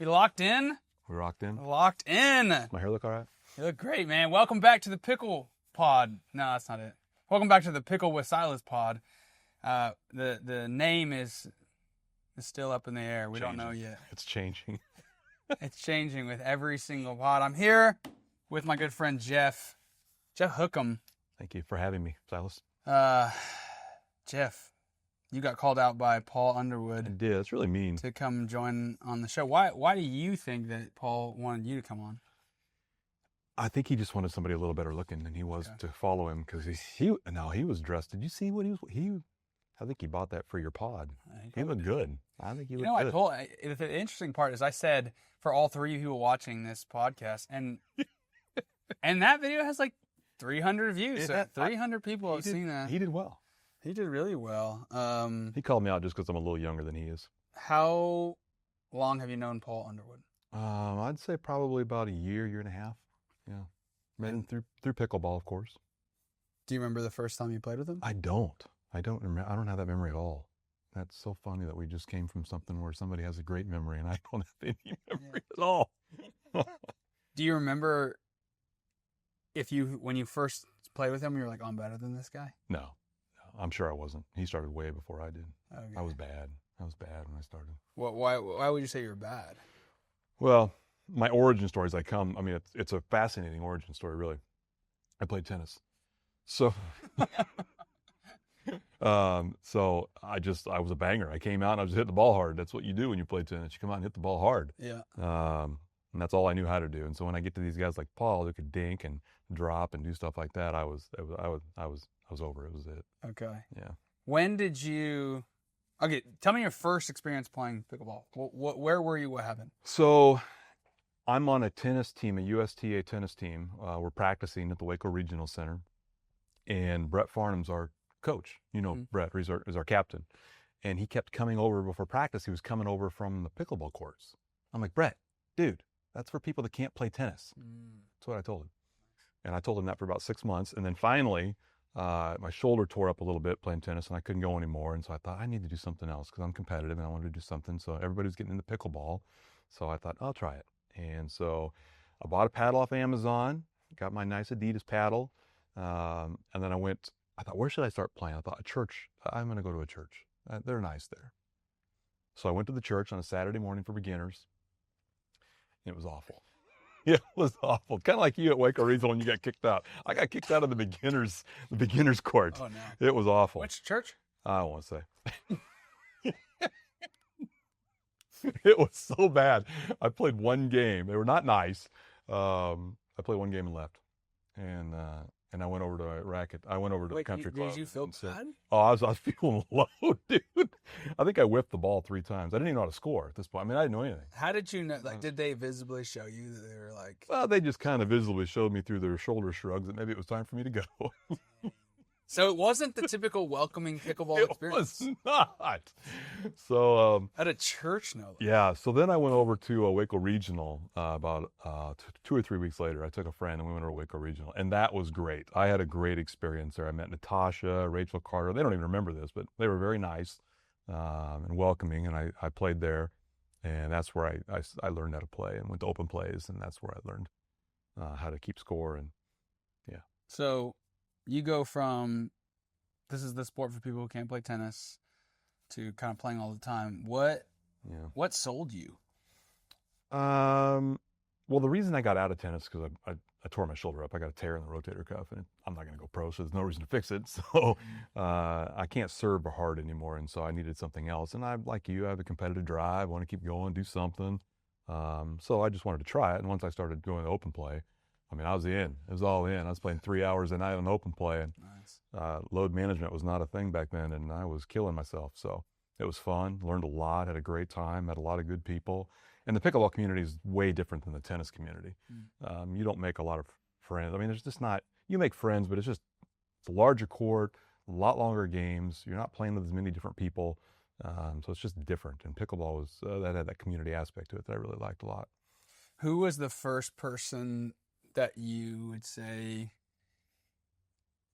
We locked in? We locked in? Locked in. My hair look all right? You look great, man. Welcome back to the Pickle Pod. No, that's not it. Welcome back to the Pickle with Silas Pod. The name is still up in the air. We don't know yet. It's changing. It's changing with every single pod. I'm here with my good friend Jeff. Jeff Hookham. Thank you for having me, Silas. Jeff, you got called out by Paul Underwood. I did. That's really mean. To come join on the show. Why do you think that Paul wanted you to come on? I think he just wanted somebody a little better looking than he was to follow him because he was dressed. Did you see what I think he bought that for your pod. He looked good. I think he looked good. The interesting part is I said for all three of you watching this podcast, and that video has like 300 views. So 300 people have seen that. He did well. He did really well. He called me out just because I'm a little younger than he is. How long have you known Paul Underwood? I'd say probably about a year and a half. Yeah. Met him through pickleball, of course. Do you remember the first time you played with him? I don't remember. I don't have that memory at all. That's so funny that we just came from something where somebody has a great memory and I don't have any memory at all. Do you remember when you first played with him, you were like, I'm better than this guy? No, I'm sure I wasn't. He started way before I did. Okay. I was bad when I started. Why would you say you're bad? Well, my origin stories, it's a fascinating origin story, really. I played tennis. So, so I was a banger. I came out and I was hitting the ball hard. That's what you do when you play tennis. You come out and hit the ball hard. Yeah. And that's all I knew how to do. And so when I get to these guys like Paul who could dink and drop and do stuff like that, I was over. It was it. Okay. Yeah. When did you? Okay, tell me your first experience playing pickleball. Where were you? What happened? So, I'm on a tennis team, a USTA tennis team. We're practicing at the Waco Regional Center, and Brett Farnham's our coach. You know, Brett is our captain, and he kept coming over before practice. He was coming over from the pickleball courts. I'm like, Brett, dude, that's for people that can't play tennis. That's what I told him, and I told him that for about 6 months, and then finally, my shoulder tore up a little bit playing tennis, and I couldn't go anymore. And so I thought I need to do something else because I'm competitive and I wanted to do something. So everybody was getting into pickleball, so I thought I'll try it. And so I bought a paddle off Amazon, got my nice Adidas paddle, and then I thought, where should I start playing? I thought a church. I'm going to go to a church. They're nice there. So I went to the church on a Saturday morning for beginners. It was awful. It was awful. Kind of like you at Waco Regional when you got kicked out. I got kicked out of the beginners court. Oh, no. It was awful. Which church? I don't want to say. It was so bad. I played one game. They were not nice. I played one game and left. And I went over to a racket. I went over to the country club. Did you feel bad? Oh, I was feeling low, dude. I think I whiffed the ball 3 times. I didn't even know how to score at this point. I mean, I didn't know anything. How did you know? Like, did they visibly show you that they were like? Well, they just kind of visibly showed me through their shoulder shrugs that maybe it was time for me to go. So it wasn't the typical welcoming pickleball experience. It was not. So at a church, no. Yeah. So then I went over to a Waco Regional about 2 or 3 weeks later. I took a friend and we went over to Waco Regional, and that was great. I had a great experience there. I met Natasha, Rachel Carter. They don't even remember this, but they were very nice and welcoming, and I played there, and that's where I learned how to play and went to open plays, and that's where I learned how to keep score and yeah. So. You go from, this is the sport for people who can't play tennis, to kind of playing all the time. What sold you? Well, the reason I got out of tennis because I tore my shoulder up. I got a tear in the rotator cuff, and I'm not going to go pro, so there's no reason to fix it. So I can't serve hard anymore, and so I needed something else. And I, like you, I have a competitive drive, want to keep going, do something. So I just wanted to try it. And once I started going to open play, I mean, I was in. It was all in. I was playing 3 hours a night on open play, and load management was not a thing back then, and I was killing myself. So it was fun. Learned a lot. Had a great time. Met a lot of good people. And the pickleball community is way different than the tennis community. You don't make a lot of friends. I mean, there's just not. You make friends, but it's a larger court, a lot longer games. You're not playing with as many different people, so it's just different. And pickleball was that had that community aspect to it that I really liked a lot. Who was the first person that you would say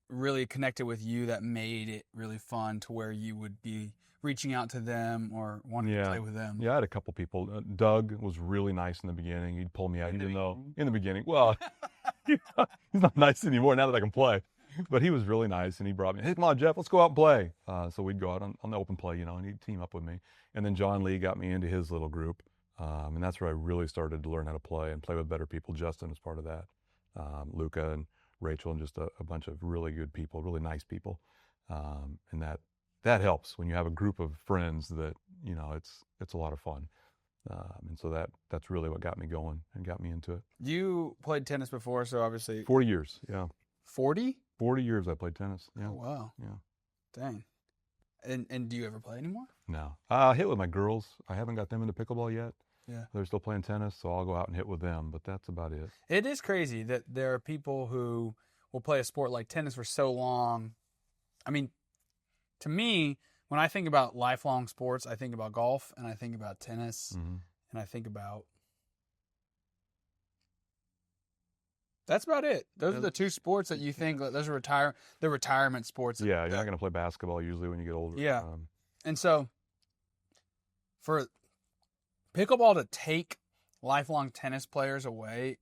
really connected with you that made it really fun to where you would be reaching out to them or wanting to play with them? Yeah, I had a couple people. Doug was really nice in the beginning. He'd pull me out, even though in the beginning, well, he's not nice anymore now that I can play. But he was really nice, and he brought me, hey, come on, Jeff, let's go out and play. So we'd go out on the open play, and he'd team up with me. And then John Lee got me into his little group, and that's where I really started to learn how to play and play with better people. Justin was part of that. Luca and Rachel and just a bunch of really good people, really nice people. And that helps when you have a group of friends that, it's a lot of fun. And so that's really what got me going and got me into it. You played tennis before, so obviously 40 years, yeah. 40? 40 years I played tennis. Yeah. Oh, wow. Yeah. Dang. And do you ever play anymore? No. I hit with my girls. I haven't got them into pickleball yet. Yeah. They're still playing tennis, so I'll go out and hit with them, but that's about it. It is crazy that there are people who will play a sport like tennis for so long. I mean, to me, when I think about lifelong sports, I think about golf and I think about tennis and I think about... That's about it. Those are the two sports that you think those are the retirement sports. Yeah, you're not going to play basketball usually when you get older. Yeah. And so for pickleball to take lifelong tennis players away,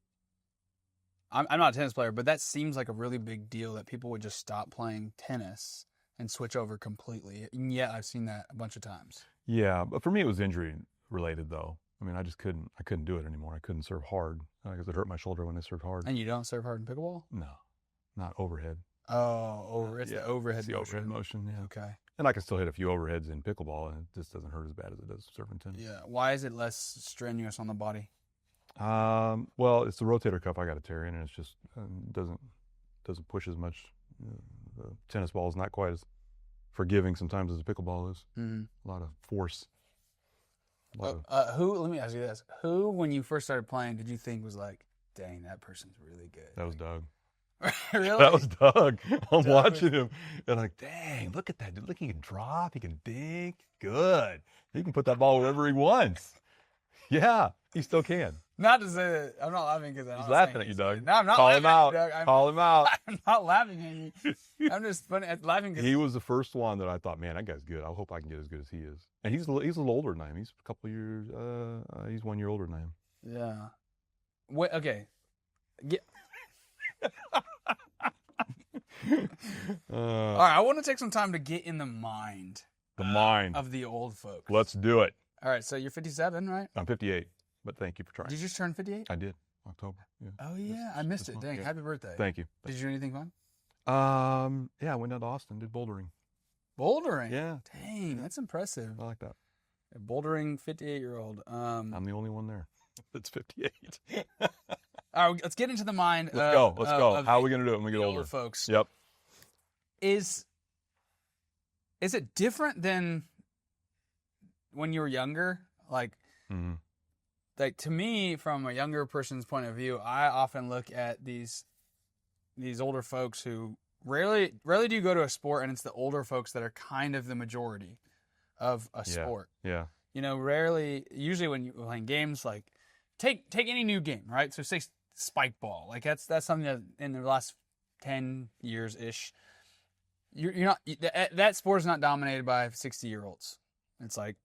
I'm not a tennis player, but that seems like a really big deal that people would just stop playing tennis and switch over completely. And yet I've seen that a bunch of times. Yeah, but for me it was injury related though. I mean, I couldn't do it anymore. I couldn't serve hard because it hurt my shoulder when I served hard. And you don't serve hard in pickleball? No, not overhead. Oh, it's the overhead it's the motion. overhead motion, yeah. Okay. And I can still hit a few overheads in pickleball, and it just doesn't hurt as bad as it does serving tennis. Yeah. Why is it less strenuous on the body? Well, it's the rotator cuff I got to tear in, and it's just doesn't push as much. The tennis ball is not quite as forgiving sometimes as a pickleball is. Mm-hmm. A lot of force. Let me ask you this. Who, when you first started playing, did you think was like, dang, that person's really good? That was Doug. Really? That was Doug. I'm watching him, and I'm like, dang, look at that dude. Look, he can drop, he can dig. Good. He can put that ball wherever he wants. Yeah, he still can. Not to say that I'm not laughing because he's laughing at you, Doug. No, I'm not Call laughing him out. at you, Doug. Call him out. I'm not laughing at you. I'm just laughing because he was the first one that I thought, man, that guy's good. I hope I can get as good as he is. And he's a little older than I am. He's a couple of years. He's 1 year older than I am. Yeah. Wait. Okay. All right. I want to take some time to get in the mind. Of the old folks. Let's do it. All right. So you're 57, right? I'm 58. But thank you for trying. Did you just turn 58? I did. October. Yeah. Oh, yeah. I missed it. Dang. Yeah. Happy birthday. Thank you. Did you do anything fun? Yeah, I went down to Austin, did bouldering. Bouldering? Yeah. Dang, that's impressive. I like that. A bouldering 58-year-old. I'm the only one there that's 58. All right, let's get into the mind. Let's go. How are we going to do it when we get older? Folks. Yep. Is it different than when you were younger? Like, like to me, from a younger person's point of view, I often look at these older folks who rarely do you go to a sport and it's the older folks that are kind of the majority of a sport. Yeah. Usually when you're playing games, like take any new game, right? So say spike ball, like that's something that in the last 10 years ish, you're not that sport is not dominated by 60-year-olds. It's like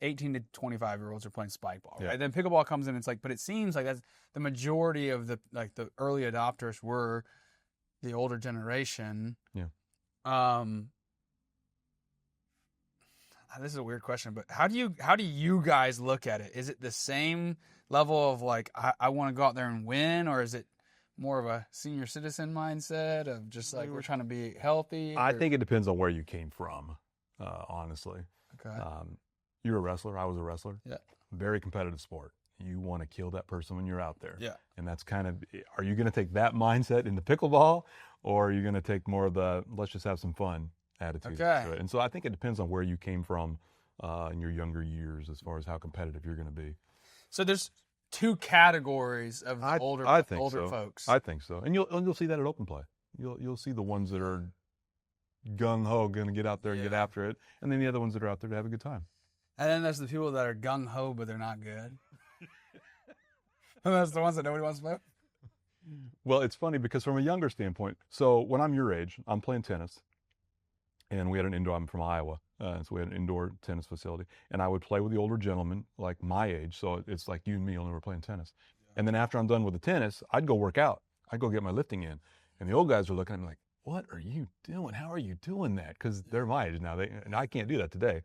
18 to 25-year-olds are playing spike ball, right? Yeah. Then pickleball comes in. It's like, but it seems like that's the majority of the early adopters were the older generation. Yeah. This is a weird question, but how do you guys look at it? Is it the same level of like I want to go out there and win, or is it more of a senior citizen mindset of just like we're trying to be healthy? I think it depends on where you came from, honestly. Okay. You're a wrestler. I was a wrestler. Yeah. Very competitive sport. You want to kill that person when you're out there. Yeah. And that's kind of, are you going to take that mindset into pickleball, or are you going to take more of the let's just have some fun attitude to it? And so I think it depends on where you came from in your younger years as far as how competitive you're going to be. So there's two categories of older folks. I think so. And you'll see that at open play. You'll see the ones that are gung-ho, going to get out there and get after it, and then the other ones that are out there to have a good time. And then there's the people that are gung-ho, but they're not good. And that's the ones that nobody wants to play with? Well, it's funny because from a younger standpoint, so when I'm your age, I'm playing tennis, and we had an indoor. I'm from Iowa, so we had an indoor tennis facility, and I would play with the older gentlemen like my age. So it's like you and me only were playing tennis. And then after I'm done with the tennis, I'd go work out. I'd go get my lifting in, and the old guys are looking at me like, "What are you doing? How are you doing that?" Because they're my age now. And I can't do that today.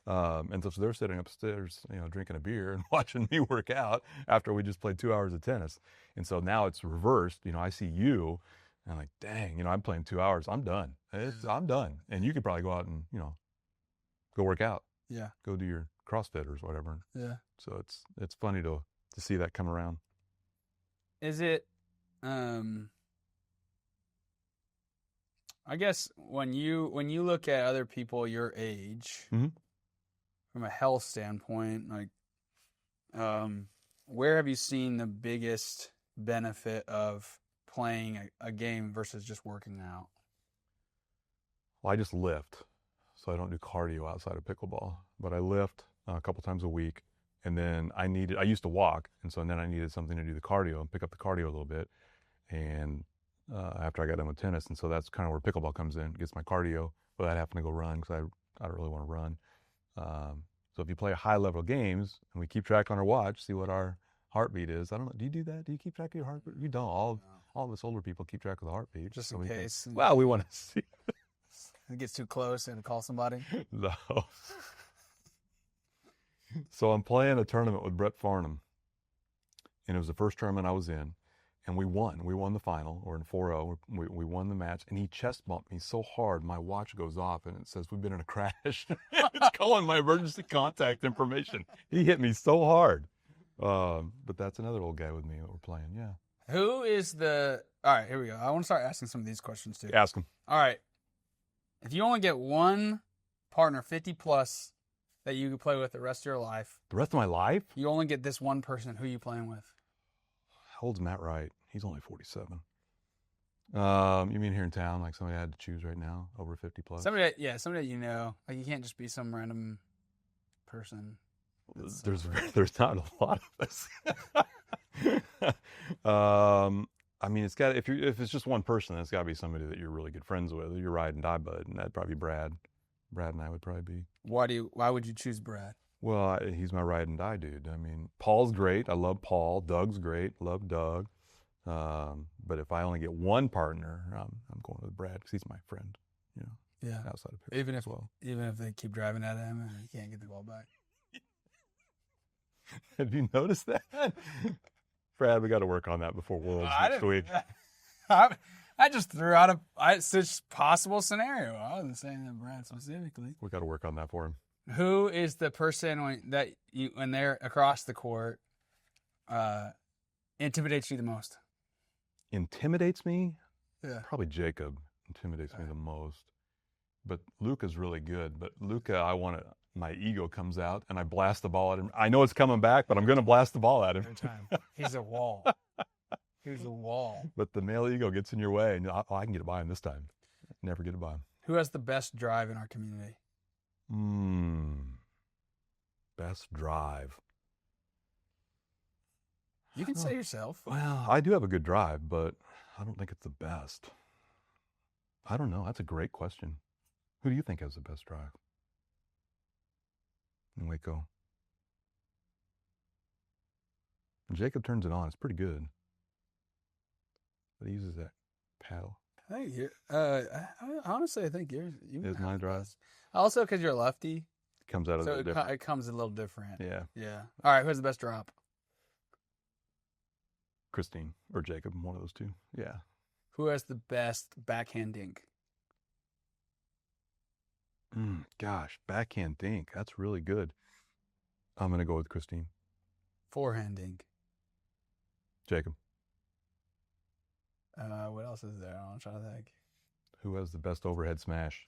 And so they're sitting upstairs, drinking a beer and watching me work out after we just played 2 hours of tennis. And so now it's reversed. I see you, and I'm like, dang, I'm playing 2 hours. I'm done. I'm done. And you could probably go out and, go work out. Yeah. Go do your CrossFit or whatever. Yeah. So it's funny to see that come around. Is it, I guess when you look at other people your age, Mm-hmm. from a health standpoint, like, where have you seen the biggest benefit of playing a game versus just working out? Well, I just lift, so I don't do cardio outside of pickleball, but I lift a couple times a week. And then I used to walk, and so then I needed something to do the cardio and pick up the cardio a little bit. And after I got done with tennis, and so that's kind of where pickleball comes in, gets my cardio without having to go run because I don't really want to run. So if you play high level games and we keep track on our watch, see what our heartbeat is. I don't know. Do you do that? Do you keep track of your heartbeat? You don't. All of us older people keep track of the heartbeat. Just in case. Well, we want to see. It gets too close and call somebody. No. So I'm playing a tournament with Brett Farnham, and it was the first tournament I was in, and we won. We won the final. We're in 4-0. We won the match, and he chest bumped me so hard my watch goes off, and it says we've been in a crash. It's calling my emergency contact information. He hit me so hard. But that's another old guy with me that we're playing. Yeah. Who is the? All right, here we go. I want to start asking some of these questions too. Ask him. All right. If you only get one partner, 50 plus, that you can play with the rest of your life. The rest of my life? You only get this one person. Who are you playing with? How old's Matt Wright? He's only 47. You mean here in town, like somebody I had to choose right now, over 50 plus? Somebody that you know. Like, you can't just be some random person. There's not a lot of us. I mean, it's got if it's just one person, it's got to be somebody that you're really good friends with. You're ride and die bud, and that'd probably be Brad. Brad and I would probably be. Why would you choose Brad? Well, he's my ride and die dude. I mean, Paul's great. I love Paul. Doug's great. Love Doug. But if I only get one partner, I'm going with Brad because he's my friend. Yeah. Outside of pickleball as well. Even if they keep driving at him and he can't get the ball back. Have you noticed that? Brad, we got to work on that before Worlds next week. I just threw out such possible scenario. I wasn't saying that Brad specifically. We got to work on that for him. Who is the person when they're across the court intimidates you the most? Intimidates me? Yeah. Probably Jacob intimidates me the most. But Luca's really good. But Luca, my ego comes out and I blast the ball at him. I know it's coming back, but I'm going to blast the ball at him. Every time. He's a wall. He's a wall. But the male ego gets in your way, and I can get it by him this time. Never get it by him. Who has the best drive in our community? Best drive. You can say yourself. Well, I do have a good drive, but I don't think it's the best. I don't know. That's a great question. Who do you think has the best drive in Waco? Jacob turns it on. It's pretty good. But he uses that paddle. I think honestly, I think yours. Is my drive? Also, because you're a lefty. It comes out so different. It comes a little different. Yeah. Yeah. All right. Who has the best drop? Christine or Jacob, one of those two. Yeah. Who has the best backhand dink? Gosh, backhand dink. That's really good. I'm going to go with Christine. Forehand dink. Jacob. What else is there? I'm trying to think. Who has the best overhead smash?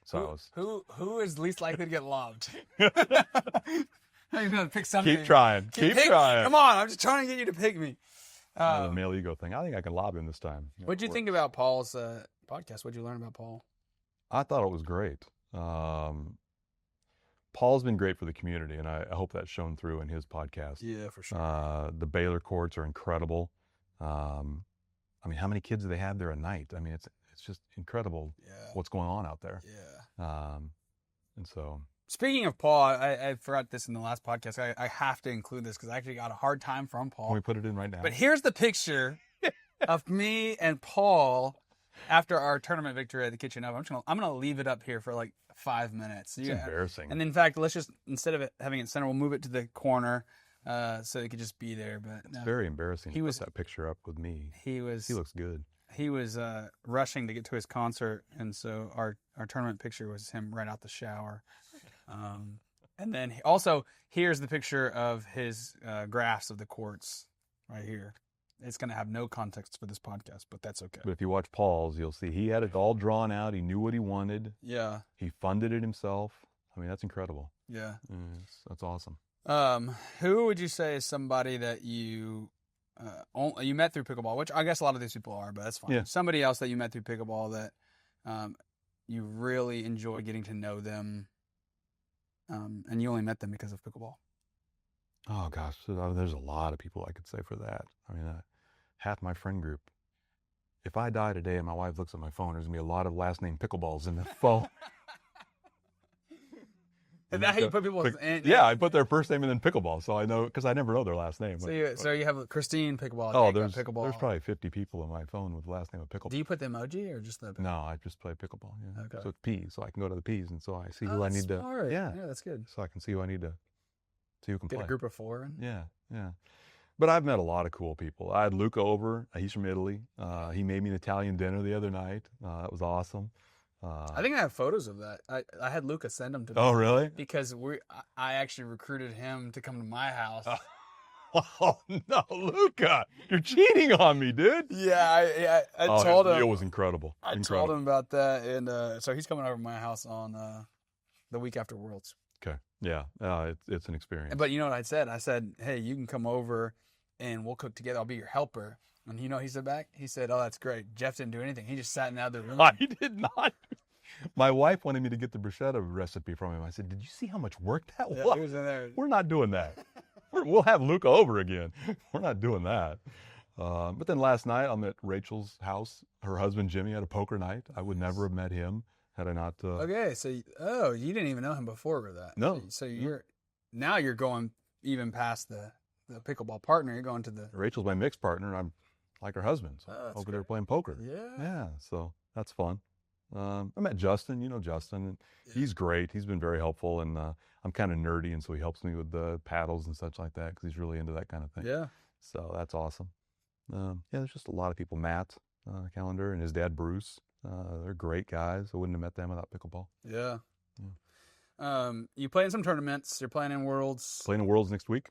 Silas. Who is least likely to get lobbed? I'm going to pick something. Keep trying. Keep trying. Come on. I'm just trying to get you to pick me. The male ego thing. I think I can lob him this time. What'd you think about Paul's podcast? What'd you learn about Paul? I thought it was great. Paul's been great for the community, and I hope that's shown through in his podcast. Yeah, for sure. The Baylor courts are incredible. I mean, how many kids do they have there a night? I mean, it's just incredible what's going on out there. Yeah. And so, speaking of Paul, I forgot this in the last podcast. I have to include this because I actually got a hard time from Paul. can we put it in right now? But here's the picture of me and Paul after our tournament victory at the Kitchen Oven. I'm gonna leave it up here for like 5 minutes. It's embarrassing. And in fact, let's just, instead of it having it center, we'll move it to the corner so it could just be there. But it's very embarrassing. He put that picture up with me. He looks good. He was rushing to get to his concert, and so our tournament picture was him right out the shower. And then also, here's the picture of his graphs of the courts right here. It's going to have no context for this podcast, but that's okay. But if you watch Paul's, you'll see he had it all drawn out. He knew what he wanted. Yeah. He funded it himself. I mean, that's incredible. Yeah. That's awesome. Who would you say is somebody that you met through pickleball, which I guess a lot of these people are, but that's fine. Yeah. Somebody else that you met through pickleball that you really enjoy getting to know them, and you only met them because of pickleball. Oh, gosh. There's a lot of people I could say for that. I mean, half my friend group. If I die today and my wife looks at my phone, there's going to be a lot of last name pickleballs in the phone. Is that how you put people? Yeah, I put their first name and then pickleball, so I know, because I never know their last name. So you have Christine pickleball. Oh, Jacob, there's pickleball. There's probably 50 people on my phone with the last name of pickleball. Do you put the emoji or just the? No, I just play pickleball. Yeah. Okay. So it's P's, so I can go to the P's, and so I see who I need smart. to. Yeah, that's good. So I can see who I need to. See who can Get play. a group of 4 in. Yeah. But I've met a lot of cool people. I had Luca over. He's from Italy. He made me an Italian dinner the other night. That was awesome. I think I have photos of that. I had Luca send them to me. Oh, really? Because I actually recruited him to come to my house. Oh, no, Luca, you're cheating on me, dude. Yeah, I told him. It was incredible. I told him about that, and so he's coming over to my house on the week after Worlds. Okay. Yeah. It's an experience. But you know what I said? I said, hey, you can come over and we'll cook together. I'll be your helper. And you know he said back? He said, oh, that's great. Jeff didn't do anything. He just sat in the other room. I did not. My wife wanted me to get the bruschetta recipe from him. I said, did you see how much work that was? He was in there. We're not doing that. We'll have Luca over again. We're not doing that. But then last night I'm at Rachel's house. Her husband, Jimmy, had a poker night. I would never have met him had I not. Okay, so you didn't even know him before with that. No. So now you're going even past the pickleball partner. You're going to the. Rachel's my mixed partner, and I'm like her husband. So over there playing poker. Yeah. Yeah. So that's fun. I met Justin. You know Justin. And he's great. He's been very helpful, and I'm kind of nerdy, and so he helps me with the paddles and such like that because he's really into that kind of thing. Yeah. So that's awesome. There's just a lot of people. Matt Callender and his dad Bruce. They're great guys. I wouldn't have met them without pickleball. Yeah. You play in some tournaments. You're playing in Worlds. Playing in Worlds next week.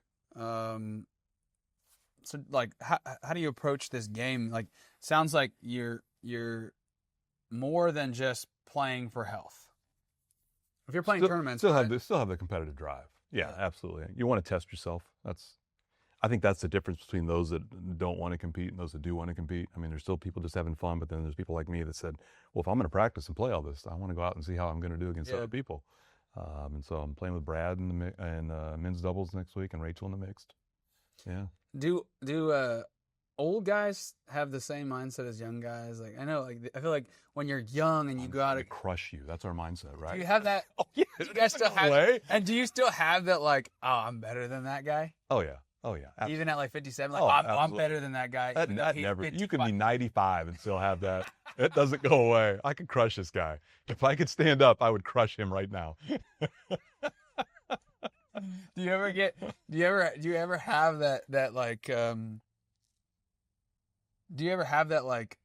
So like, how do you approach this game? Like, sounds like you're more than just playing for health. If you're playing tournaments, still have the competitive drive. Yeah, absolutely. You want to test yourself. I think that's the difference between those that don't want to compete and those that do want to compete. I mean, there's still people just having fun, but then there's people like me that said, well, if I'm going to practice and play all this, I want to go out and see how I'm going to do against other people. And so I'm playing with Brad in men's doubles next week and Rachel in the mixed. Yeah. Do old guys have the same mindset as young guys? Like, I know, like, I feel like when you're young and you go out to crush you, that's our mindset, right? Do you have that? Oh, yeah. Do you guys still have? And do you still have that? Like, oh, I'm better than that guy. Oh yeah. Absolutely. Even at like 57, like I'm better than that guy. That never. You can be 95 and still have that. It doesn't go away. I could crush this guy. If I could stand up, I would crush him right now. Do you ever have that like do you ever have that like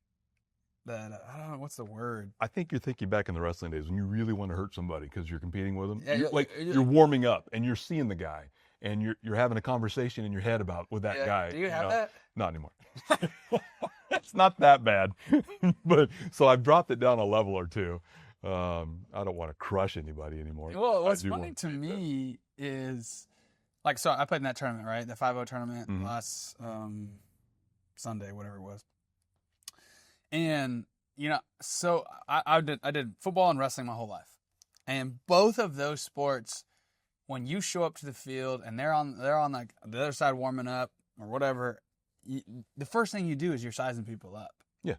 that I don't know what's the word? I think you're thinking back in the wrestling days when you really want to hurt somebody because you're competing with them. Yeah, you're warming up and you're seeing the guy and you're having a conversation in your head with that guy. Do you have that? Not anymore. It's not that bad, but so I've dropped it down a level or two. I don't want to crush anybody anymore. Well, what's funny to me is, like, so I played in that tournament, right? The 5-0 tournament last Sunday, whatever it was. And, so I did football and wrestling my whole life. And both of those sports, when you show up to the field and they're on like the other side warming up or whatever, the first thing you do is you're sizing people up. Yeah.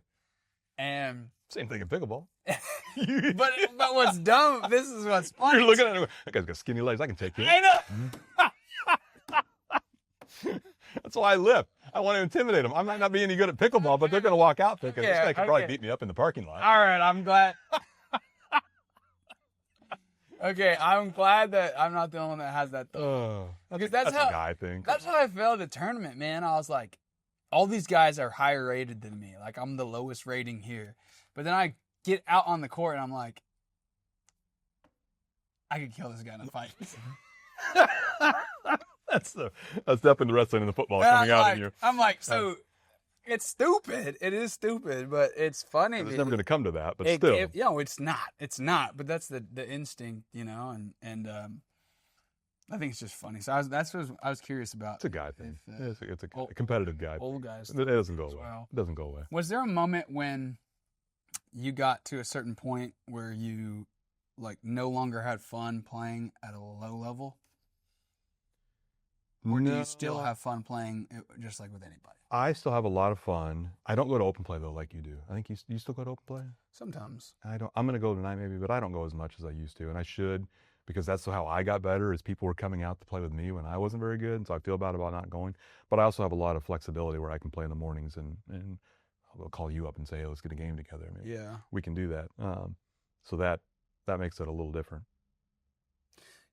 And same thing in pickleball. but what's dumb? This is what's funny. You're looking at it. That guy's got skinny legs. I can take him. I know. That's why I lift. I want to intimidate them. I might not be any good at pickleball, but they're going to walk out thinking this guy could probably beat me up in the parking lot. All right, I'm glad. Okay, I'm glad that I'm not the only one that has that thought. That's how a guy thing. That's how I felt at the tournament, man. I was like, all these guys are higher rated than me. Like, I'm the lowest rating here. But then I get out on the court and I'm like, I could kill this guy in a fight. That's definitely the wrestling and the football coming out in you. I'm like, so it's stupid. It is stupid, but it's funny. It's never going to come to that, but still. It's not. It's not. But that's the instinct, and I think it's just funny. So that's what I was curious about. It's a guy thing. It's a competitive guy. Old guys. It doesn't go away. Well. It doesn't go away. Was there a moment when you got to a certain point where you no longer had fun playing at a low level? Or do you still have fun playing just like with anybody? I still have a lot of fun. I don't go to open play though like you do. I think you still go to open play? Sometimes. I'm going to go tonight maybe, but I don't go as much as I used to, and I should, because that's how I got better, is people were coming out to play with me when I wasn't very good, and so I feel bad about not going. But I also have a lot of flexibility where I can play in the mornings, and I'll call you up and say, hey, let's get a game together. Maybe we can do that. So that makes it a little different.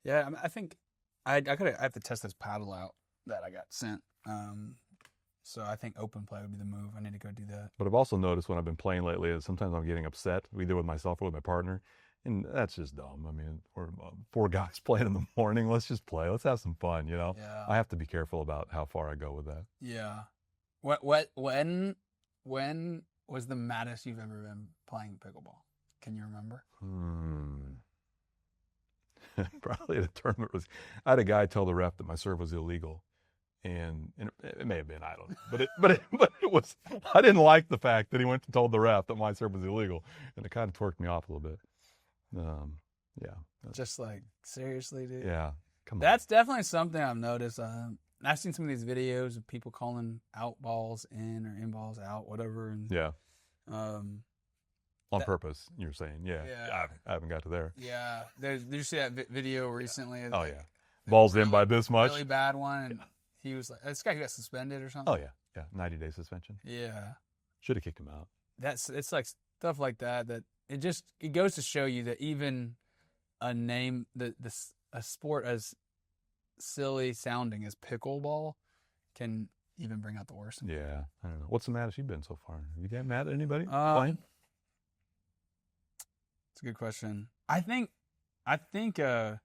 Yeah, I think I have to test this paddle out that I got sent. So I think open play would be the move. I need to go do that. But I've also noticed when I've been playing lately is sometimes I'm getting upset, either with myself or with my partner, and that's just dumb. I mean, we're 4 guys playing in the morning. Let's just play. Let's have some fun, Yeah. I have to be careful about how far I go with that. Yeah. When was the maddest you've ever been playing pickleball? Can you remember? Probably at a tournament. I had a guy tell the ref that my serve was illegal, and it may have been, I don't know, but it was. I didn't like the fact that he went and told the ref that my serve was illegal, and it kind of torqued me off a little bit. Yeah. Just like, seriously, dude. Yeah, come on. That's definitely something I've noticed. I've seen some of these videos of people calling out balls in or in balls out, whatever. And, on purpose, you're saying, yeah. I haven't got to there. Yeah, did you see that video recently? Oh yeah, balls in by this much. Really bad one, and he was like, "This guy who got suspended or something." Oh yeah, 90-day suspension. Yeah, should have kicked him out. It's like stuff like that it goes to show you that even a name a sport as silly sounding as pickleball can even bring out the worst. Yeah, I don't know. What's the maddest you've been so far? Have you gotten mad at anybody playing? It's a good question. I think there's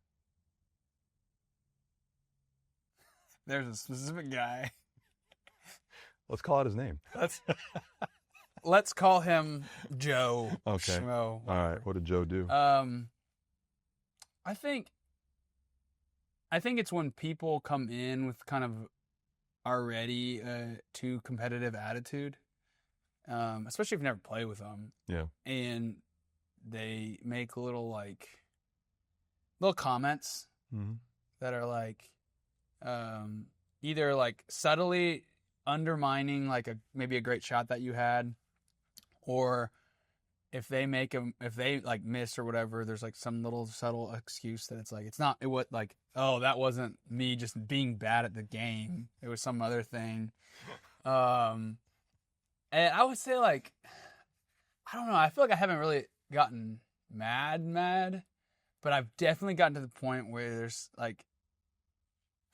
a specific guy. Let's call out his name. Let's call him Joe. Okay. Schmo, all right. What did Joe do? I think it's when people come in with kind of already too competitive attitude, especially if you've never played with them. Yeah. And they make little comments that are like either like subtly undermining maybe a great shot that you had, or if they miss or whatever, there's like some little subtle excuse that it's like that wasn't me just being bad at the game, it was some other thing. And I would say I don't know, I feel like I haven't really gotten mad, but I've definitely gotten to the point where there's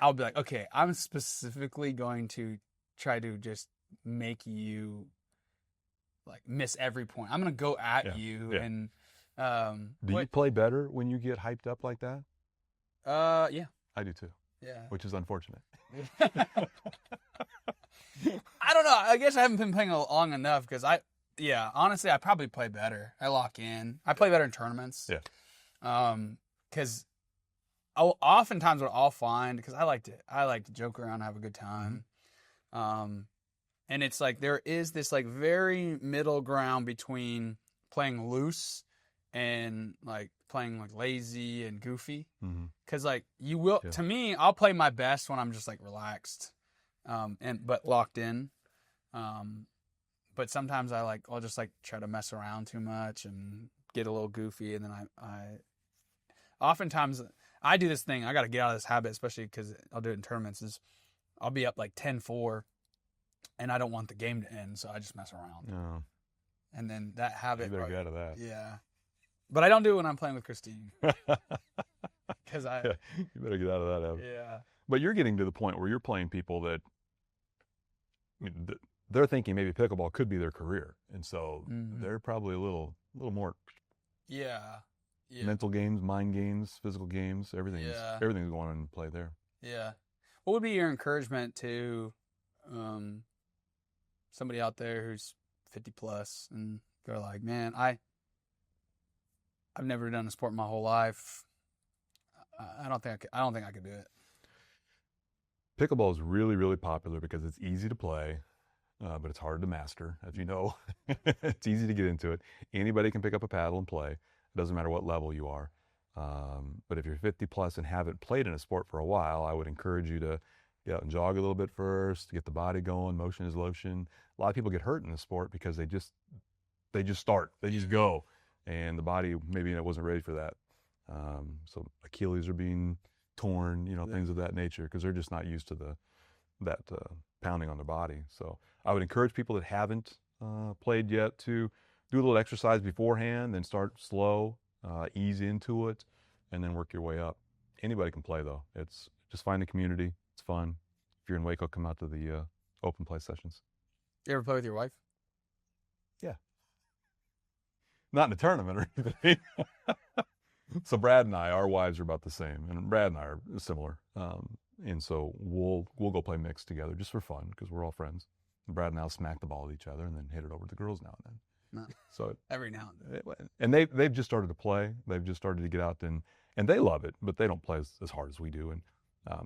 I'll be like, okay, I'm specifically going to try to just make you miss every point. I'm gonna go at you. Yeah. And do you play better when you get hyped up like that? Yeah, I do too. Yeah, which is unfortunate. I don't know. I guess I haven't been playing long enough because honestly, I probably play better. I lock in. I play better in tournaments. Yeah. Because oftentimes what I'll find, because I like to joke around, have a good time. And it's there is this very middle ground between playing loose and playing lazy and goofy. Because you will, to me, I'll play my best when I'm just relaxed, but locked in. But sometimes I'll just like try to mess around too much and get a little goofy, and then oftentimes I do this thing. I got to get out of this habit, especially because I'll do it in tournaments. Is I'll be up like 10-4, and I don't want the game to end, so I just mess around. No. And then that habit. You better get out of that. Yeah, but I don't do it when I'm playing with Christine. Because you better get out of that habit. Yeah. But you're getting to the point where you're playing people that, I mean, they're thinking maybe pickleball could be their career, and so they're probably a little more. Yeah. Mental games, mind games, physical games, everything's going on in play there. Yeah. What would be your encouragement to somebody out there who's 50 plus and they're like, man, I've never done a sport my whole life. I don't think I could do it. Pickleball is really, really popular because it's easy to play, but it's hard to master, as you know. It's easy to get into it. Anybody can pick up a paddle and play. It doesn't matter what level you are. But if you're 50 plus and haven't played in a sport for a while, I would encourage you to get out and jog a little bit first, get the body going. Motion is lotion. A lot of people get hurt in the sport because they just start, they just go, and the body maybe it wasn't ready for that. So Achilles are being torn, things of that nature, because they're just not used to that pounding on their body. So I would encourage people that haven't played yet to do a little exercise beforehand, then start slow, ease into it, and then work your way up. Anybody can play though. It's just find a community. It's fun. If you're in Waco, come out to the open play sessions. You ever play with your wife? Yeah. Not in a tournament or anything. So Brad and I, our wives are about the same, and Brad and I are similar. And so we'll go play mixed together just for fun because we're all friends. And Brad and I'll smack the ball at each other and then hit it over to the girls now and then. No. So every now and then. And they've just started to play. They've just started to get out and they love it, but they don't play as hard as we do. And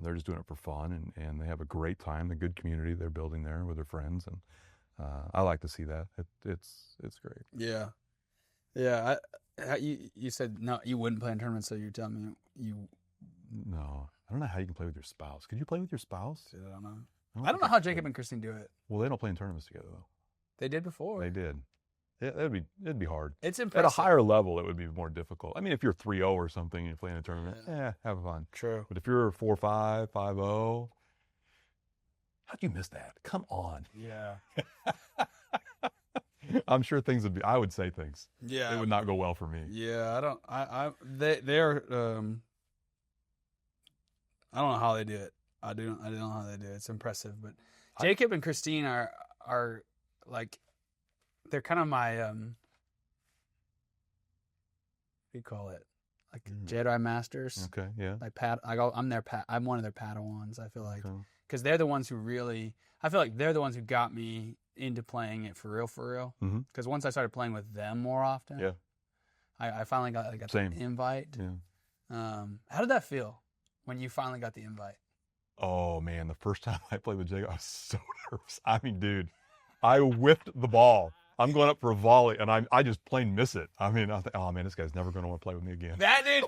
they're just doing it for fun, and they have a great time, a good community they're building there with their friends. And I like to see that. It's great. Yeah. Yeah. You said no, you wouldn't play in tournaments, so you're telling me you. No, I don't know how you can play with your spouse. Could you play with your spouse? I don't know. I don't know how Jacob and Christine do it. Well, they don't play in tournaments together though. They did before. They did. Yeah, it'd be hard. It's impressive. At a higher level, it would be more difficult. I mean, if you're 3-0 or something and you're playing a tournament, have fun. True. But if you're 4-5, 5-0, how'd you miss that? Come on. Yeah. I'm sure things would be. I would say things. Yeah. It would not go well for me. Yeah, I don't. They're. I don't know how they do it. I don't know how they do it. It's impressive, but Jacob and Christine are like, they're kind of my what do you call it? Like Jedi Masters. Okay, yeah. Like I'm one of their Padawans. I feel like because they're the ones who really. I feel like they're the ones who got me into playing it for real. Because once I started playing with them more often, I finally got the invite. Yeah. How did that feel when you finally got the invite? Oh man, the first time I played with Jacob, I was so nervous. I mean, dude, I whiffed the ball. I'm going up for a volley, and I just plain miss it. I mean, I think, oh man, this guy's never going to want to play with me again. That dude.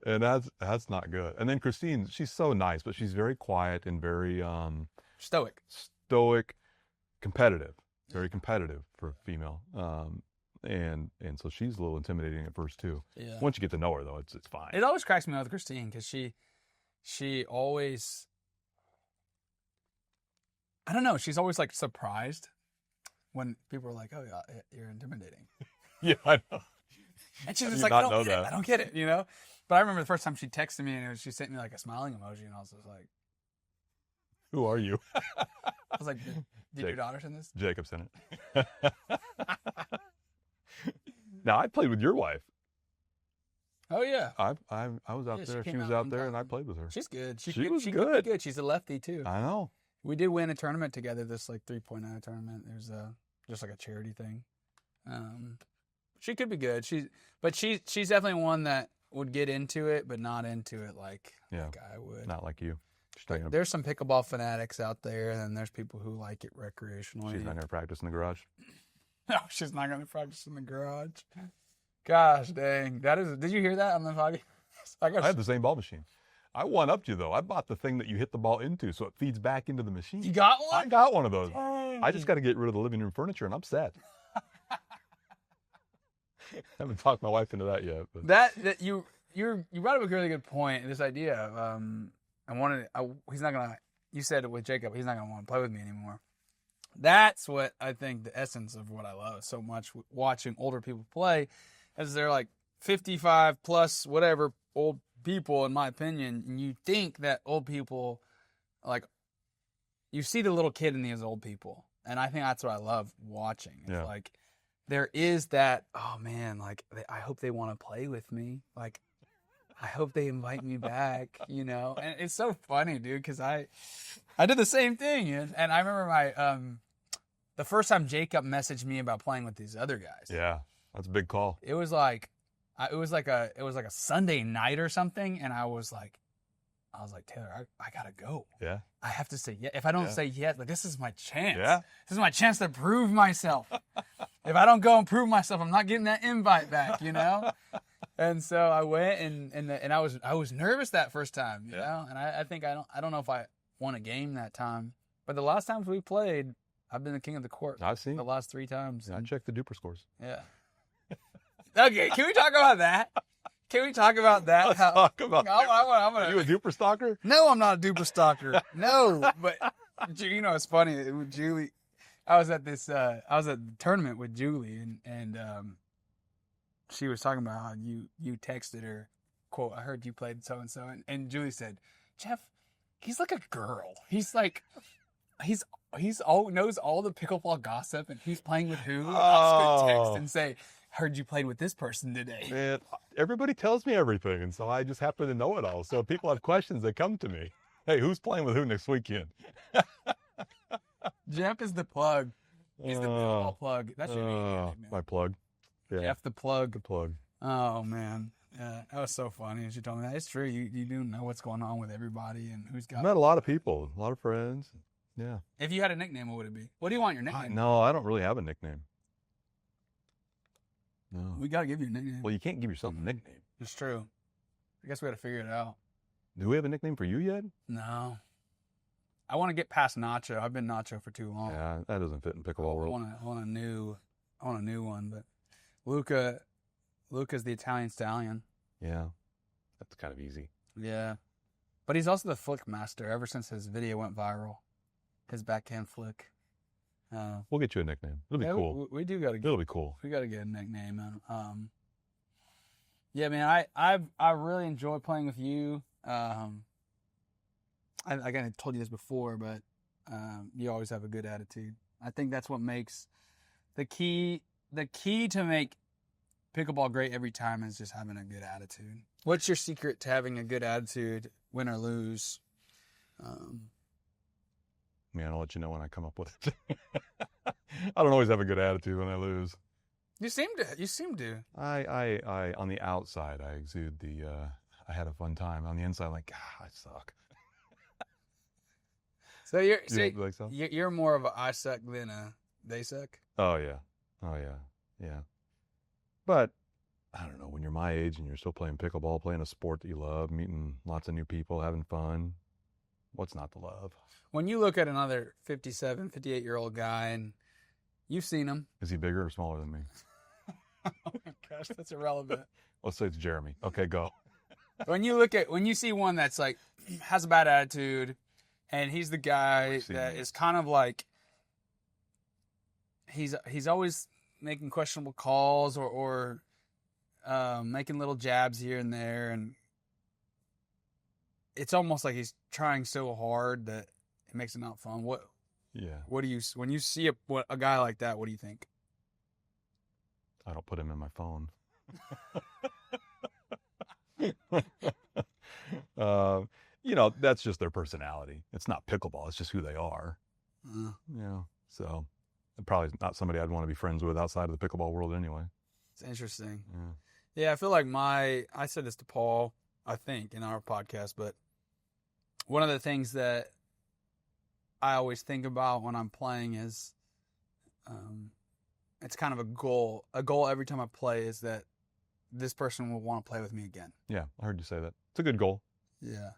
And that's not good. And then Christine, she's so nice, but she's very quiet and very stoic, competitive, very competitive for a female. And so she's a little intimidating at first too. Yeah. Once you get to know her though, it's fine. It always cracks me up with Christine because she always, I don't know, she's always like surprised when people are like, "Oh, yeah, you're intimidating." Yeah, I know. And she's just like, "I don't get it," But I remember the first time she texted me and she sent me like a smiling emoji, and I was just like, "Who are you?" I was like, "Did your daughter send this?" Jacob sent it. Now I played with your wife. Oh yeah. I was out there. She was out there, and I played with her. She's good. She was good. She's a lefty too. I know. We did win a tournament together. This like 3.0 tournament. There's just like a charity thing. She could be good. She's definitely one that would get into it, but not into it like I would. Not like you. There's some pickleball fanatics out there, and then there's people who like it recreationally. She's not going to practice in the garage. No, she's not going to practice in the garage. Gosh dang. Did you hear that on the podcast? I have the same ball machine. I one-upped you, though. I bought the thing that you hit the ball into so it feeds back into the machine. You got one? I got one of those. Dang. I just got to get rid of the living room furniture, and I'm set. I haven't talked my wife into that yet. But. That you brought up a really good point. This idea of he's not gonna. You said it with Jacob. He's not gonna want to play with me anymore. That's what I think the essence of what I love so much watching older people play, is they're like 55 plus whatever old people, in my opinion. And you think that old people, like, you see the little kid in these old people, and I think that's what I love watching. It's like there is that, oh man, like I hope they want to play with me. Like I hope they invite me back, you know? And it's so funny, dude, because I did the same thing. And I remember the first time Jacob messaged me about playing with these other guys. Yeah, that's a big call. It was like a Sunday night or something, and I was like, Taylor, I gotta go. Yeah. I have to say yes. If I don't say yes, like, this is my chance. Yeah. This is my chance to prove myself. If I don't go and prove myself, I'm not getting that invite back, you know? And so I went and I was nervous that first time, you know? And I think I don't know if I won a game that time, but the last times we played, I've been the king of the court. I've seen the last 3 times. Yeah, I checked the duper scores. Yeah. Okay, can we talk about that? Can we talk about that? Let's talk about that. I'm gonna, Are you a duper stalker? No, I'm not a duper stalker. No, but you know, it's funny with Julie. I was at the tournament with Julie, and she was talking about how you texted her, quote, I heard you played so and so, and Julie said, Jeff, he's like a girl. He's like, he's knows all the pickleball gossip, and who's playing with who. I was gonna text and say, heard you played with this person today. Man, everybody tells me everything, and so I just happen to know it all. So if people have questions, they come to me. Hey, who's playing with who next weekend? Jeff is the plug. He's the pickleball plug. That's your name, man. My plug. Yeah. Jeff the plug. The plug. Oh, man. That was so funny as you told me that. It's true. You do know what's going on with everybody and who's got. I met a lot of people, a lot of friends. Yeah. If you had a nickname, what would it be? What do you want your nickname? No, I don't really have a nickname. No. We got to give you a nickname. Well, you can't give yourself a nickname. It's true. I guess we got to figure it out. Do we have a nickname for you yet? No. I want to get past Nacho. I've been Nacho for too long. Yeah, that doesn't fit in pickleball world. I want a new one, but Luca's the Italian stallion. Yeah. That's kind of easy. Yeah. But he's also the flick master ever since his video went viral. His backhand flick. We'll get you a nickname. It'll be cool. We do got to. It'll be cool. We got to get a nickname. Yeah, man. I really enjoy playing with you. I kind of told you this before, but you always have a good attitude. I think that's what makes the key to make pickleball great every time is just having a good attitude. What's your secret to having a good attitude, win or lose? Man, I'll let you know when I come up with it. I don't always have a good attitude when I lose. You seem to. I on the outside, I exude the, I had a fun time. On the inside, like, I suck. So so? You're more of a I suck than a they suck? Oh, yeah. Yeah. But, I don't know, when you're my age and you're still playing pickleball, playing a sport that you love, meeting lots of new people, having fun, what's not to love? When you look at another 57, 58-year-old guy, and you've seen him. Is he bigger or smaller than me? Oh my gosh, that's irrelevant. Let's say it's Jeremy. Okay, go. When you see one that's like, has a bad attitude, and he's the guy that is kind of like, he's always making questionable calls or making little jabs here and there, and it's almost like he's trying so hard that it makes it not fun. What do you, when you see a guy like that, what do you think? I don't put him in my phone. That's just their personality. It's not pickleball. It's just who they are. So probably not somebody I'd want to be friends with outside of the pickleball world anyway. It's interesting. Yeah, I feel like I said this to Paul, I think, in our podcast, but one of the things that I always think about when I'm playing is it's kind of a goal. A goal every time I play is that this person will want to play with me again. Yeah, I heard you say that. It's a good goal. Yeah.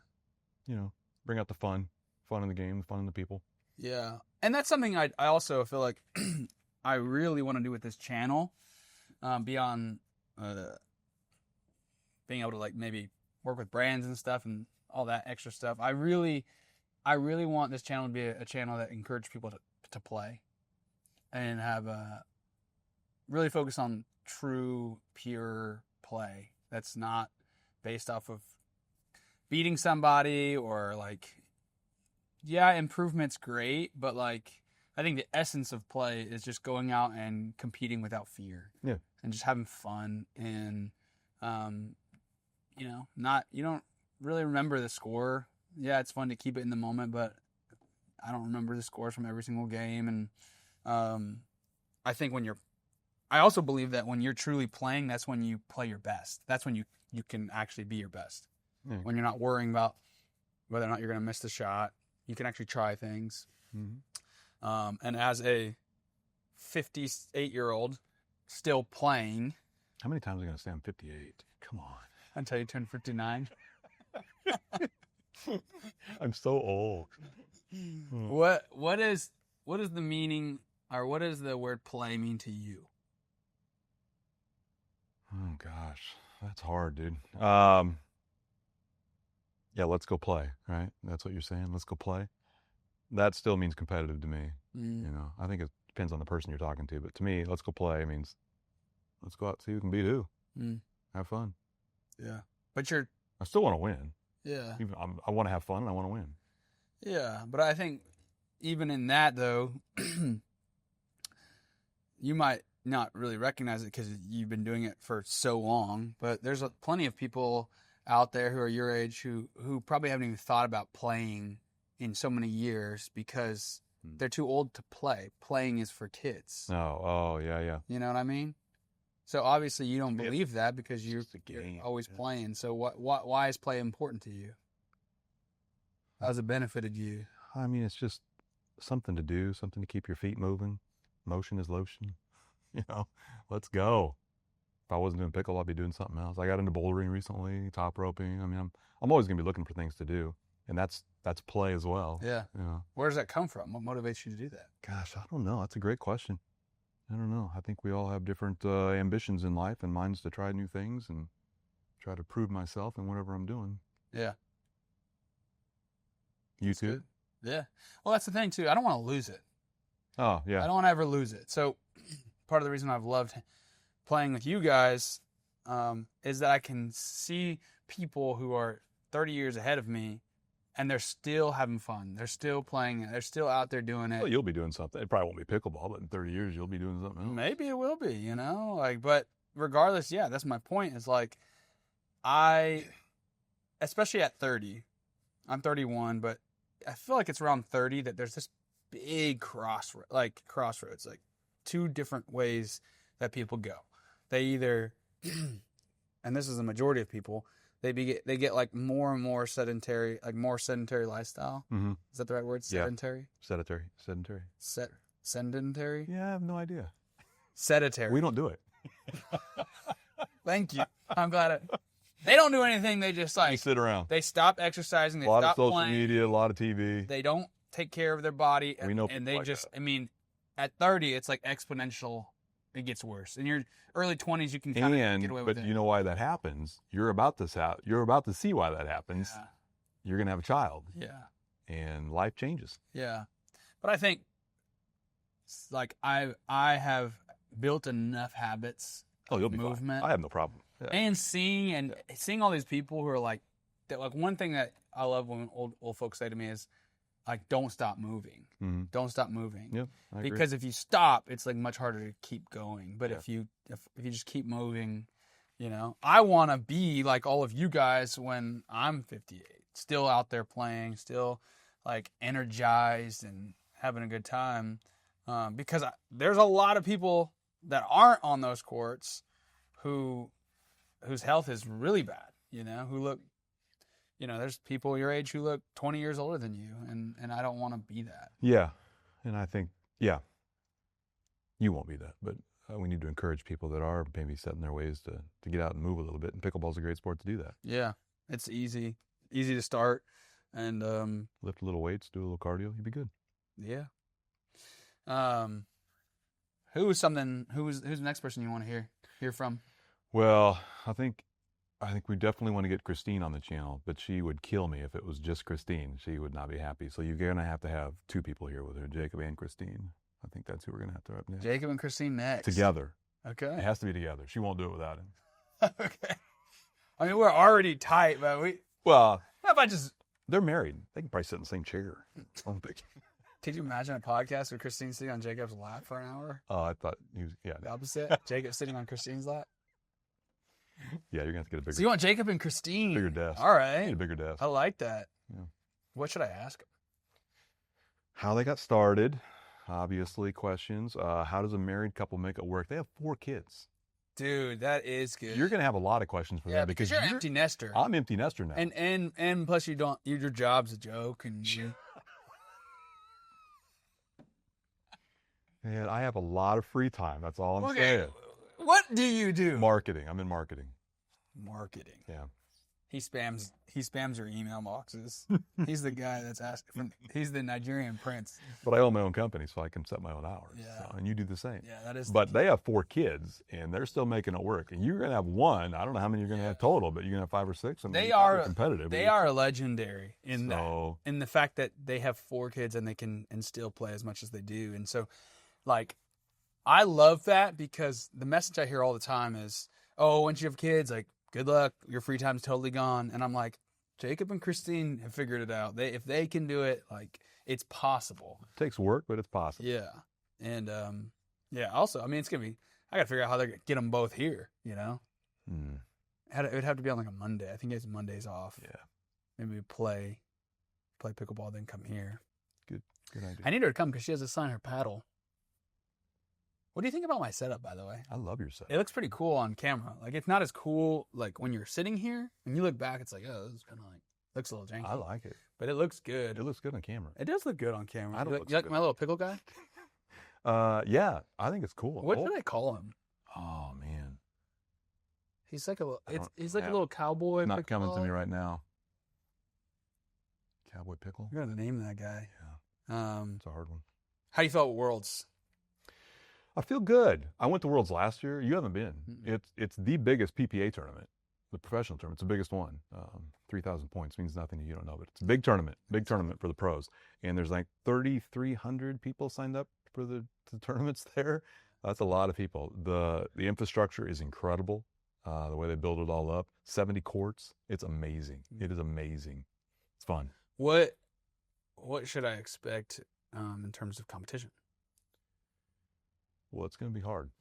bring out the fun in the game, fun in the people. Yeah. And that's something I also feel like I really want to do with this channel, beyond being able to like maybe work with brands and stuff and all that extra stuff. I really want this channel to be a channel that encourages people to play and have really focus on true, pure play that's not based off of beating somebody or like, yeah, improvement's great, but like I think the essence of play is just going out and competing without fear. Yeah. And just having fun and you don't really remember the score. Yeah, it's fun to keep it in the moment, but I don't remember the scores from every single game. And I think I also believe that when you're truly playing, that's when you play your best. That's when you can actually be your best. Yeah. When you're not worrying about whether or not you're going to miss the shot, you can actually try things. Mm-hmm. And as a 58-year-old still playing. How many times are you going to say I'm 58? Come on. Until you turn 59. I'm so old. What is the meaning, or what does the word play mean to you? Oh gosh, that's hard, dude. Yeah, let's go play, right? That's what you're saying. Let's go play. That still means competitive to me. I think it depends on the person you're talking to, but to me, let's go play means let's go out and see who can beat who. Have fun. Yeah, but I still want to win. Yeah. I want to have fun and I want to win. Yeah, but I think even in that, though, you might not really recognize it because you've been doing it for so long, but there's plenty of people out there who are your age who probably haven't even thought about playing in so many years because they're too old to play. Playing is for kids. Oh, yeah. You know what I mean? So obviously you don't believe that because you're always playing. So why is play important to you? How's it benefited you? I mean, it's just something to do, something to keep your feet moving. Motion is lotion. Let's go. If I wasn't doing pickle, I'd be doing something else. I got into bouldering recently, top roping. I mean, I'm always going to be looking for things to do, and that's play as well. Yeah. Where does that come from? What motivates you to do that? Gosh, I don't know. That's a great question. I don't know. I think we all have different ambitions in life, and mine's to try new things and try to prove myself in whatever I'm doing. Yeah. You too? Good. Yeah. Well, that's the thing, too. I don't want to lose it. Oh, yeah. I don't want to ever lose it. So part of the reason I've loved playing with you guys is that I can see people who are 30 years ahead of me, and they're still having fun. They're still playing it. They're still out there doing it. Well, you'll be doing something. It probably won't be pickleball, but in 30 years, you'll be doing something else. Maybe it will be, but regardless, yeah, that's my point. Is like, especially at 30, I'm 31, but I feel like it's around 30 that there's this big crossroads, like two different ways that people go. They either, and this is the majority of people, they get like more and more sedentary, lifestyle. Mm-hmm. Is that the right word? Sedentary? Yeah. Sedentary. Sedentary? Yeah, I have no idea. Sedentary. We don't do it. Thank you. I'm glad they don't do anything. They just they sit around. They stop exercising. They a lot stop of social playing. media, a lot of TV. They don't take care of their body. We know and they like just, that. I mean, at 30, it's like exponential. It gets worse. In your early 20s, you can kind of get away with it. But you know why that happens? You're about to see why that happens. Yeah. You're going to have a child. Yeah. And life changes. Yeah. But I think, like, I have built enough habits. Oh, you'll be movement. Fine. I have no problem. Yeah. And seeing all these people who are like one thing that I love when old folks say to me is, like, don't stop moving. Mm-hmm. Don't stop moving. Yeah, I agree. Because if you stop, it's like much harder to keep going. But Yeah. if you just keep moving, I want to be like all of you guys when I'm 58, still out there playing, still like energized and having a good time. Because there's a lot of people that aren't on those courts whose health is really bad. Who look. There's people your age who look 20 years older than you, and I don't want to be that. Yeah, and I think, you won't be that, but we need to encourage people that are maybe set in their ways to get out and move a little bit, and pickleball's a great sport to do that. Yeah, it's easy to start. And Lift a little weights, do a little cardio, you'd be good. yeah. Who's the next person you want to hear from? Well, I think we definitely want to get Christine on the channel, but she would kill me if it was just Christine. She would not be happy. So you're going to have two people here with her, Jacob and Christine. I think that's who we're going to have next. Jacob and Christine next. Together. Okay. It has to be together. She won't do it without him. Okay. I mean, we're already tight, but Well, how about they're married. They can probably sit in the same chair. I don't think. Could you imagine a podcast with Christine sitting on Jacob's lap for an hour? Oh, I thought he was, The opposite? Jacob sitting on Christine's lap? Yeah, you're going to have to get a bigger. So you want Jacob and Christine? Bigger desk. All right. Need a bigger desk. I like that. Yeah. What should I ask? How they got started, obviously, questions. How does a married couple make it work? They have 4 kids. Dude, that is good. You're going to have a lot of questions for that because you're an empty nester. I'm empty nester now. And plus your job's a joke and Man, I have a lot of free time. That's all I'm saying. What do you do? Marketing. I'm in marketing. Marketing. Yeah. He spams your email boxes. He's the guy that's asking. He's the Nigerian prince. But I own my own company, so I can set my own hours. Yeah. So, and you do the same. Yeah, that is. But they have 4 kids, and they're still making it work. And you're going to have 1. I don't know how many you're going to have total, but you're going to have 5 or 6. And they are competitive. They are legendary in the fact that they have 4 kids and they can still play as much as they do. And so, like, I love that because the message I hear all the time is, "Oh, once you have kids, like, good luck. Your free time's totally gone." And I'm like, Jacob and Christine have figured it out. If they can do it, like, it's possible. It takes work, but it's possible. Yeah. And, also, I mean, it's going to be, I got to figure out how they're going to get them both here, you know? It would have to be on, like, a Monday. I think it's Mondays off. Yeah. Maybe play pickleball, then come here. Good idea. I need her to come because she has to sign her paddle. What do you think about my setup, by the way? I love your setup. It looks pretty cool on camera. Like, it's not as cool, like, when you're sitting here and you look back, it's like, oh, this is kind of like, looks a little janky. I like it. But it looks good. It looks good on camera. It does look good on camera. I don't You like my little pickle guy? Yeah, I think it's cool. What should I call him? Oh, man. He's like he's like a little cowboy. Not coming to me right now. Cowboy pickle? You're going to name that guy. Yeah. It's a hard one. How do you feel at Worlds? I feel good. I went to Worlds last year. You haven't been. Mm-mm. It's the biggest PPA tournament, the professional tournament. It's the biggest one. 3,000 points means nothing to you, don't know, but it's a big tournament for the pros. And there's like 3,300 people signed up for the tournaments there. That's a lot of people. The infrastructure is incredible. The way they build it all up. 70 courts. It's amazing. It is amazing. It's fun. What should I expect in terms of competition? Well, it's going to be hard.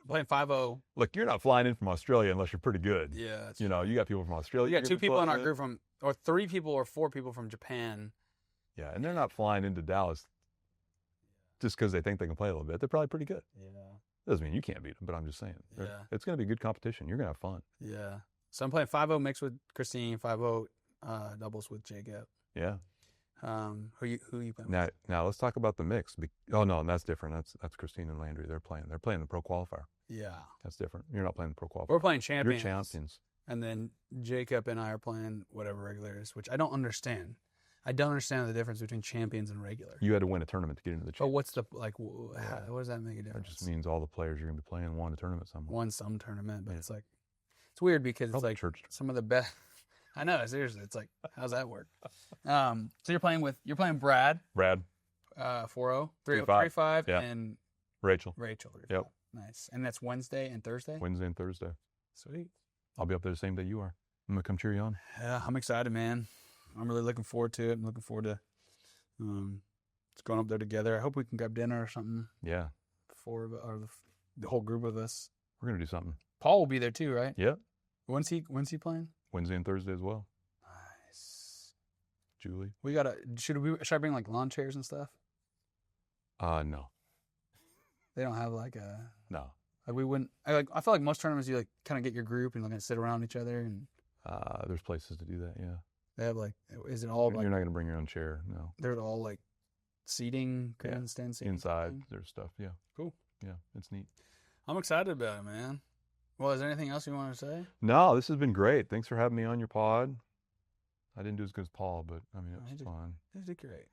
Playing 5-0. Look, you're not flying in from Australia unless you're pretty good. Yeah. You know, you got people from Australia. You got 2 people in our group or 3 people or 4 people from Japan. Yeah, and they're not flying into Dallas just because they think they can play a little bit. They're probably pretty good. Yeah. Doesn't mean you can't beat them, but I'm just saying. Yeah. It's going to be a good competition. You're going to have fun. Yeah. So I'm playing 5-0 mixed with Christine, 5-0 doubles with Jacob. Yeah. Who you playing with? Now let's talk about the mix. Oh no, that's different. That's Christine and Landry. They're playing the pro qualifier. Yeah. That's different. You're not playing the pro qualifier. We're playing champions. You're champions. And then Jacob and I are playing whatever regular is, which I don't understand. I don't understand the difference between champions and regular. You had to win a tournament to get into the But champions. what's what does that make a difference? That just means all the players you're going to be playing won a tournament somewhere. Won some tournament, but it's like, it's weird because Probably it's like church. some of the best. I know, seriously. It's like, how's that work? So you're playing Brad. Brad. 4-0, 3-5. 3-5, Yeah. and Rachel. 3-5. Yep. Nice. And that's Wednesday and Thursday? Wednesday and Thursday. Sweet. I'll be up there the same day you are. I'm going to come cheer you on. Yeah, I'm excited, man. I'm really looking forward to it. I'm looking forward to just going up there together. I hope we can grab dinner or something. Yeah. The whole group of us. We're going to do something. Paul will be there too, right? Yep. When's he playing? Wednesday and Thursday as well. Nice. Julie. Should I bring like lawn chairs and stuff? No. They don't have No. like we wouldn't. I feel like most tournaments you like kind of get your group and like sit around each other and. There's places to do that. Yeah. They have is it all You're not going to bring your own chair. No. They're all like seating, grandstand seating. Inside, thing? there's stuff. Yeah. Cool. Yeah. It's neat. I'm excited about it, man. Well, is there anything else you want to say? No, this has been great. Thanks for having me on your pod. I didn't do as good as Paul, but I mean, it was fun. You did great.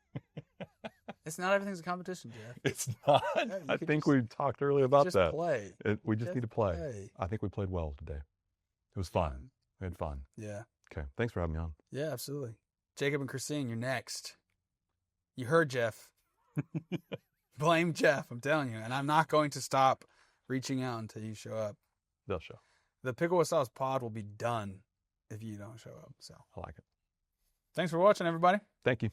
It's not everything's a competition, Jeff. It's not. Yeah, I think we talked earlier about just that. Play. We just need to play. I think we played well today. It was fun. We had fun. Yeah. Okay. Thanks for having me on. Yeah, absolutely. Jacob and Christine, you're next. You heard Jeff. Blame Jeff, I'm telling you. And I'm not going to stop reaching out until you show up. They'll show. The Pickle with Sauce pod will be done if you don't show up. So I like it. Thanks for watching, everybody. Thank you.